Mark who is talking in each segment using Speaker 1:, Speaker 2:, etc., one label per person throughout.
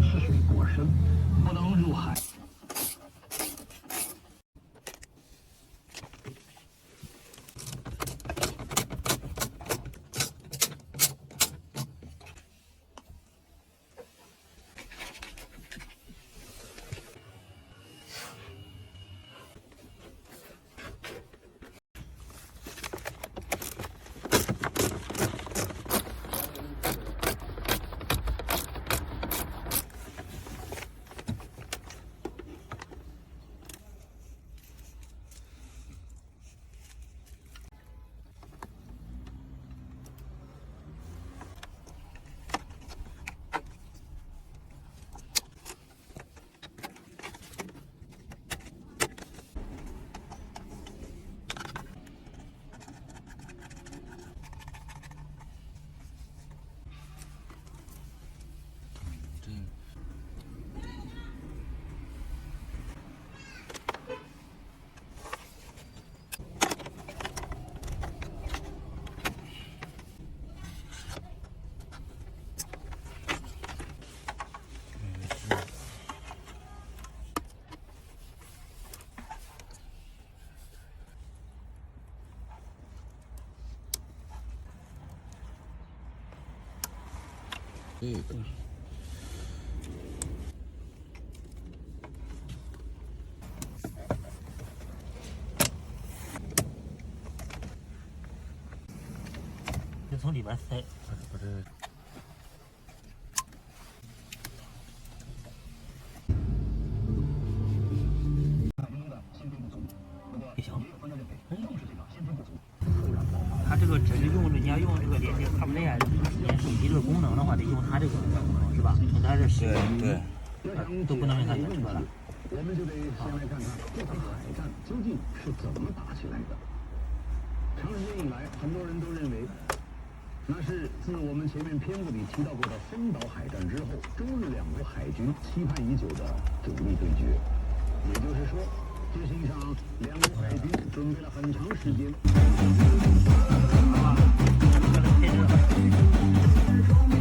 Speaker 1: 是水过深，不能入海。
Speaker 2: 这个。
Speaker 3: 就从里边塞。
Speaker 2: 不是。
Speaker 3: 别小。它这个只是用你要用这个连接CarPlay啊，连手机这个功能的话，得用它这个功能是吧？从它这使用
Speaker 2: 对，
Speaker 3: 都不能用它原车了。
Speaker 1: 我们就得先来看看这场海战究竟是怎么打起来的。长时间以来，很多人都认为，那是自我们前面片子里提到过的丰岛海战之后，中日两国海军期盼已久的主力对决。也就是说，这是一场两国海军准备了很长时间。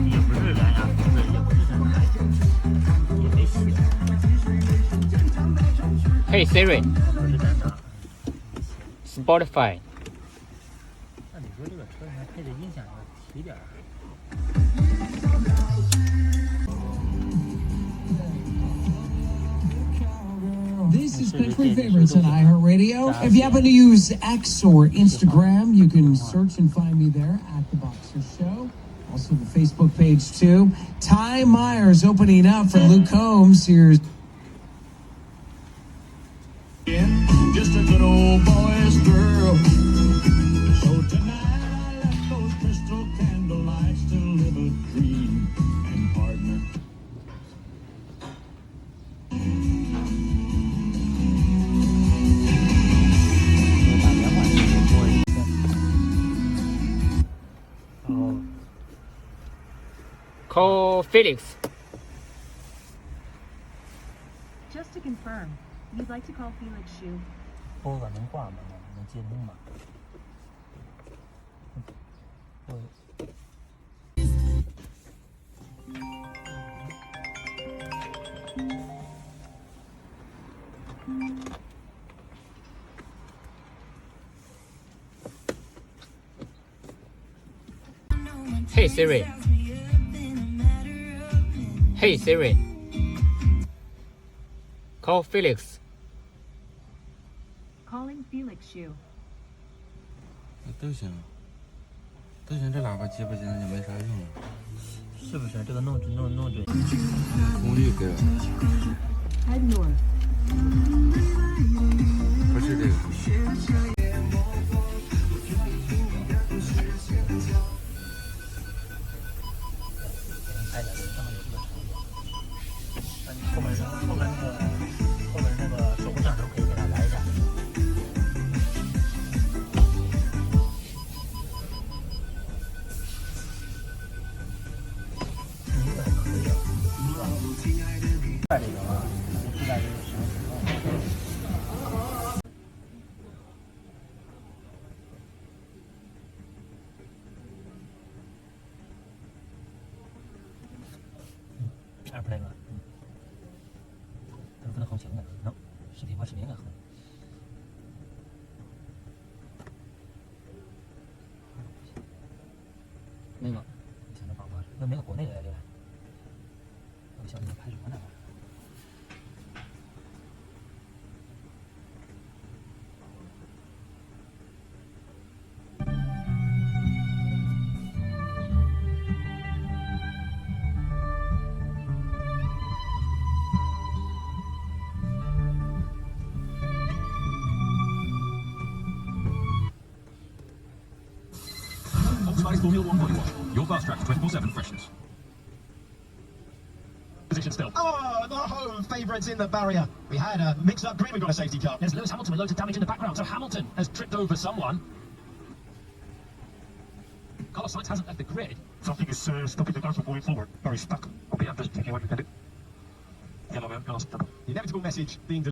Speaker 3: 也不是蓝牙控制，也不是真海，也没戏。
Speaker 4: Hey Siri,
Speaker 3: 不是真的。
Speaker 4: Spotify。
Speaker 3: 那你说这个车上配的音响要提点儿。
Speaker 5: This is Country Favorites on iHeartRadio. If you happen to use X or Instagram, you can search and find me there at The Boxer Show. Also the Facebook page too. Ty Myers opening up for Luke Combs. Here's
Speaker 1: Just a good old boy's girl. So tonight I let those crystal candlelights deliver dream and partner.
Speaker 4: Call Felix.
Speaker 6: Just to confirm, you'd like to call Felix Xu.
Speaker 3: 播个能挂吗？能接通吗？Hey
Speaker 4: Siri. Hey Siri. Call Felix.
Speaker 6: Calling Felix Xu.
Speaker 2: 都行，这喇叭接不进就没啥用了。
Speaker 3: 是不是？这个弄准。
Speaker 2: 功率给了。
Speaker 6: Head north.
Speaker 2: 不是这个。
Speaker 3: 开点，正好有这个场景。那你后面那个手部摄像头可以给它来一下。这个嘛，就知道这个什么情况。那个以前的方法，那个国内的厉害。我想你拍什么呢？Volkswagen
Speaker 7: Formula One body wash. Your fast track to 24/7 freshness. Position still.
Speaker 8: Oh, the home favourites in the barrier. We had a mix-up green. We got a safety car.
Speaker 7: There's Lewis Hamilton with loads of damage in the background, so Hamilton has tripped over someone. Carlos Sainz hasn't left the grid.
Speaker 8: Something is stopping the car from moving forward. Or is stuck.
Speaker 7: I'll be just taking what you can do. Yellow man,
Speaker 8: The inevitable message being